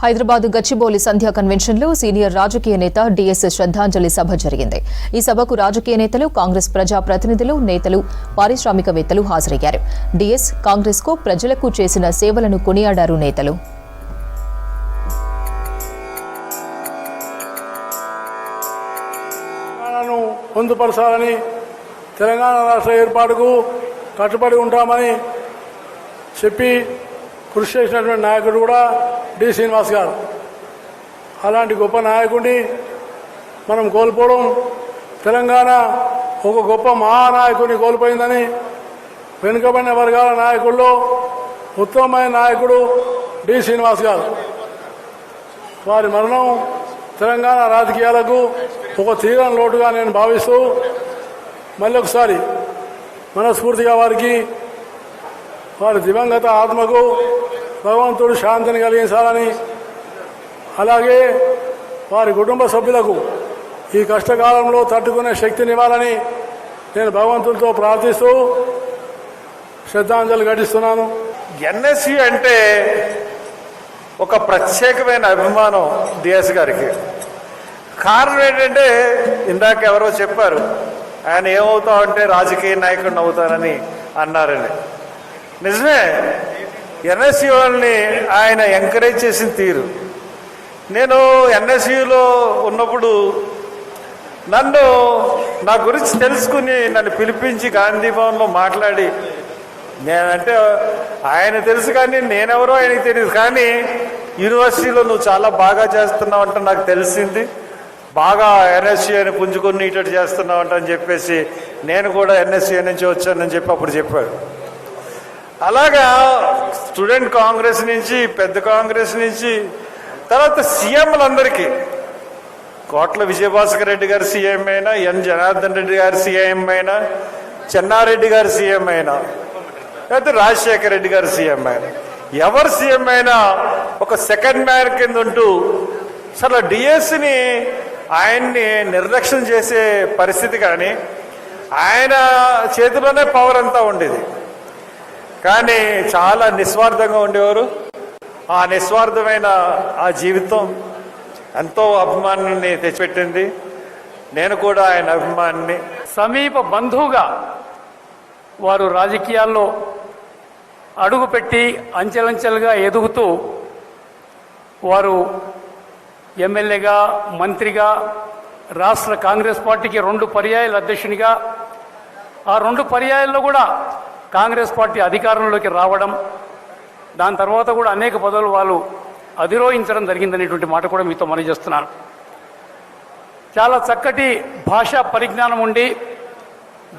హైదరాబాద్ గచ్చిబౌలి సంధ్యా convention లో senior రాజకీయ నేత డిఎస్ శ్రద్ధాంజలి సభ జరిగింది. ఈ సభకు రాజకీయ నేతలు, కాంగ్రెస్ ప్రజా ప్రతినిధులు, నేతలు, పారిశ్రామికవేత్తలు హాజరయ్యారు. డిఎస్ కాంగ్రెస్ కు ప్రజలకు చేసిన సేవలను కొనియాడారు నేతలు. పొందుపరచాలని, తెలంగాణ రాష్ట్ర ఏర్పాటుకు కట్టుబడి ఉంటామని చెప్పి కృషి చేసినటువంటి నాయకుడు కూడా డి శ్రీనివాస్ గారు. అలాంటి గొప్ప నాయకుడిని మనం కోల్పోవడం, తెలంగాణ ఒక గొప్ప మహానాయకుడిని కోల్పోయిందని వెనుకబడిన వర్గాల నాయకుల్లో ఉత్తమమైన నాయకుడు డి శ్రీనివాస్ గారు. వారి మరణం తెలంగాణ రాజకీయాలకు ఒక తీరని లోటుగా నేను భావిస్తూ మళ్ళీ ఒకసారి మనస్ఫూర్తిగా వారి దివంగత ఆత్మకు భగవంతుడు శాంతిని కలిగించాలని, అలాగే వారి కుటుంబ సభ్యులకు ఈ కష్టకాలంలో తట్టుకునే శక్తినివ్వాలని నేను భగవంతుడితో ప్రార్థిస్తూ శ్రద్ధాంజలి ఘటిస్తున్నాను. ఎన్ఎస్యు అంటే ఒక ప్రత్యేకమైన అభిమానం డిఎస్ గారికి. కారణం ఏంటంటే, ఇందాక ఎవరో చెప్పారు, ఆయన ఏమవుతామంటే రాజకీయ నాయకుడిని అవుతానని అన్నారని. నిజమే, ఎన్ఎస్యుని ఆయన ఎంకరేజ్ చేసిన తీరు. నేను ఎన్ఎస్యులో ఉన్నప్పుడు నా గురించి తెలుసుకుని నన్ను పిలిపించి గాంధీ భవన్లో మాట్లాడి, నేనంటే ఆయన తెలుసు కానీ నేనెవరో ఆయనకి తెలియదు, కానీ యూనివర్సిటీలో నువ్వు చాలా బాగా చేస్తున్నావు అంటే నాకు తెలిసింది, బాగా ఎన్ఎస్యుని పుంజుకునేటట్టు చేస్తున్నావు అంట అని చెప్పేసి నేను కూడా ఎన్ఎస్యు నుంచి వచ్చానని చెప్పి అప్పుడు చెప్పాడు. అలాగా స్టూడెంట్ కాంగ్రెస్ నుంచి, పెద్ద కాంగ్రెస్ నుంచి, తర్వాత సీఎంలందరికీ, కోట్ల విజయభాస్కర్ రెడ్డి గారు సీఎం అయినా, ఎన్ జనార్దన్ రెడ్డి గారు సీఎం అయినా, చెన్నారెడ్డి గారు సీఎం అయినా, లేకపోతే రాజశేఖర రెడ్డి గారు సీఎం అయినా, ఎవరు సీఎం అయినా ఒక సెకండ్ మ్యాన్ కింద ఉంటూ అసలు డిఎస్ని ఆయన్ని నిర్లక్ష్యం చేసే పరిస్థితి కానీ, ఆయన చేతిలోనే పవర్ అంతా ఉండేది. కానీ చాలా నిస్వార్థంగా ఉండేవారు. ఆ నిస్వార్థమైన ఆ జీవితం ఎంతో అభిమానాన్ని తెచ్చిపెట్టింది. నేను కూడా ఆయన అభిమానిని. సమీప బంధువుగా వారు రాజకీయాల్లో అడుగుపెట్టి అంచెలంచెలుగా ఎదుగుతూ వారు ఎమ్మెల్యేగా, మంత్రిగా, రాష్ట్ర కాంగ్రెస్ పార్టీకి 2 పర్యాయాల అధ్యక్షునిగా, ఆ 2 పర్యాయాల్లో కూడా కాంగ్రెస్ పార్టీ అధికారంలోకి రావడం, దాని తర్వాత కూడా అనేక పదవులు వాళ్ళు అధిరోహించడం జరిగిందనేటువంటి మాట కూడా మీతో మనవి చేస్తున్నాను. చాలా చక్కటి భాషా పరిజ్ఞానం ఉండి,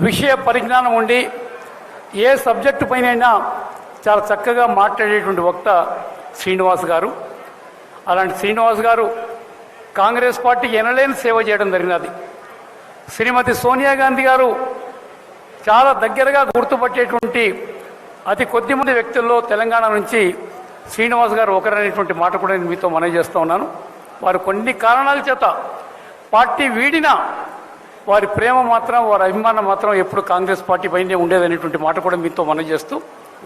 విషయ పరిజ్ఞానం ఉండి, ఏ సబ్జెక్టు పైనైనా చాలా చక్కగా మాట్లాడేటువంటి వక్త శ్రీనివాస్ గారు. అలాంటి శ్రీనివాస్ గారు కాంగ్రెస్ పార్టీకి ఎనలేని సేవ చేయడం జరిగినది. శ్రీమతి సోనియా గాంధీ గారు చాలా దగ్గరగా గుర్తుపట్టేటువంటి అతి కొద్ది మంది వ్యక్తుల్లో తెలంగాణ నుంచి శ్రీనివాస్ గారు ఒకరనేటువంటి మాట కూడా నేను మీతో మనవి చేస్తూ ఉన్నాను. వారు కొన్ని కారణాల చేత పార్టీ వీడినా వారి ప్రేమ మాత్రం, వారి అభిమానం మాత్రం ఎప్పుడు కాంగ్రెస్ పార్టీ పైనే ఉండేదనేటువంటి మాట కూడా మీతో మనవి చేస్తూ,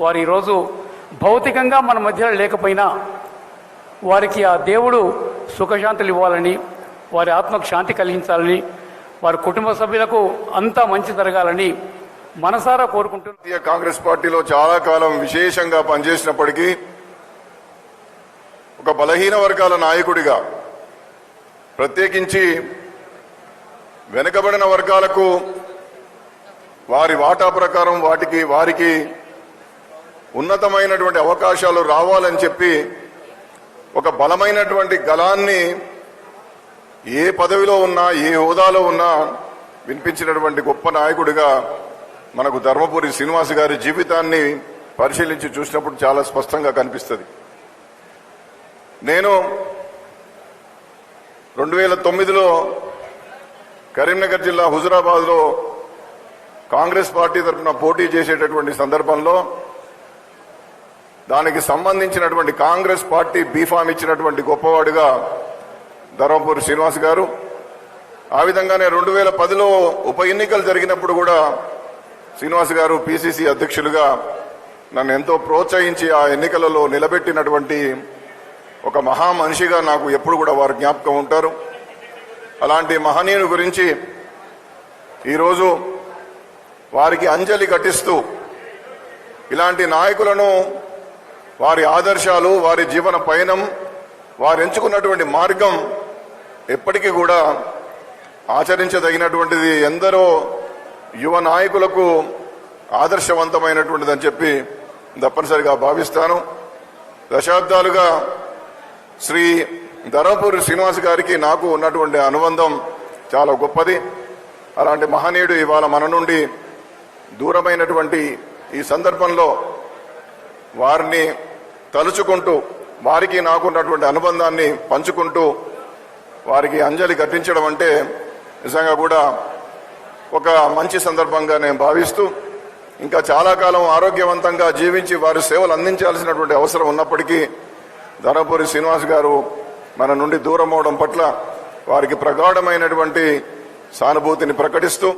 వారు ఈరోజు భౌతికంగా మన మధ్యలో లేకపోయినా వారికి ఆ దేవుడు సుఖశాంతులు ఇవ్వాలని, వారి ఆత్మకు శాంతి కలిగించాలని, వారి కుటుంబ సభ్యులకు అంతా మంచి జరగాలని మనసారా కోరుకుంటున్నారు. కాంగ్రెస్ పార్టీలో చాలా కాలం విశేషంగా పనిచేసినప్పటికీ ఒక బలహీన వర్గాల నాయకుడిగా, ప్రత్యేకించి వెనుకబడిన వర్గాలకు వారి వాటా ప్రకారం వారికి ఉన్నతమైనటువంటి అవకాశాలు రావాలని చెప్పి ఒక బలమైనటువంటి గళాన్ని ఏ పదవిలో ఉన్నా, ఏ హోదాలో ఉన్నా వినిపించినటువంటి గొప్ప నాయకుడిగా మనకు ధర్మపురి శ్రీనివాస్ గారి జీవితాన్ని పరిశీలించి చూసినప్పుడు చాలా స్పష్టంగా కనిపిస్తుంది. నేను 2009లో కరీంనగర్ జిల్లా హుజురాబాద్లో కాంగ్రెస్ పార్టీ తరఫున పోటీ చేసేటటువంటి సందర్భంలో దానికి సంబంధించినటువంటి కాంగ్రెస్ పార్టీ బీఫామ్ ఇచ్చినటువంటి గొప్పవాడుగా ధర్మపురి శ్రీనివాస్ గారు. ఆ విధంగానే 2010లో ఉప ఎన్నికలు జరిగినప్పుడు కూడా శ్రీనివాస్ గారు పిసిసి అధ్యక్షులుగా నన్ను ఎంతో ప్రోత్సహించి ఆ ఎన్నికలలో నిలబెట్టినటువంటి ఒక మహా మనిషిగా నాకు ఎప్పుడు కూడా వారు జ్ఞాపకం ఉంటారు. అలాంటి మహనీయుని గురించి ఈరోజు వారికి అంజలి ఘటిస్తూ ఇలాంటి నాయకులను, వారి ఆదర్శాలు, వారి జీవన పయనం, వారు ఎంచుకున్నటువంటి మార్గం ఎప్పటికీ కూడా ఆచరించదగినటువంటిది, ఎందరో యువ నాయకులకు ఆదర్శవంతమైనటువంటిదని చెప్పి తప్పనిసరిగా భావిస్తాను. దశాబ్దాలుగా శ్రీ ధర్మపురి శ్రీనివాస్ గారికి నాకు ఉన్నటువంటి అనుబంధం చాలా గొప్పది. అలాంటి మహనీయుడు ఇవాళ మన నుండి దూరమైనటువంటి ఈ సందర్భంలో వారిని తలుచుకుంటూ, వారికి నాకున్నటువంటి అనుబంధాన్ని పంచుకుంటూ వారికి అంజలి ఘటించడం అంటే నిజంగా కూడా ఒక మంచి సందర్భంగా నేను భావిస్తూ, ఇంకా చాలా కాలం ఆరోగ్యవంతంగా జీవించి వారి సేవలు అందించాల్సినటువంటి అవసరం ఉన్నప్పటికీ ధర్మపురి శ్రీనివాస్ గారు మన నుండి దూరం అవడం పట్ల వారికి ప్రగాఢమైనటువంటి సానుభూతిని ప్రకటిస్తూ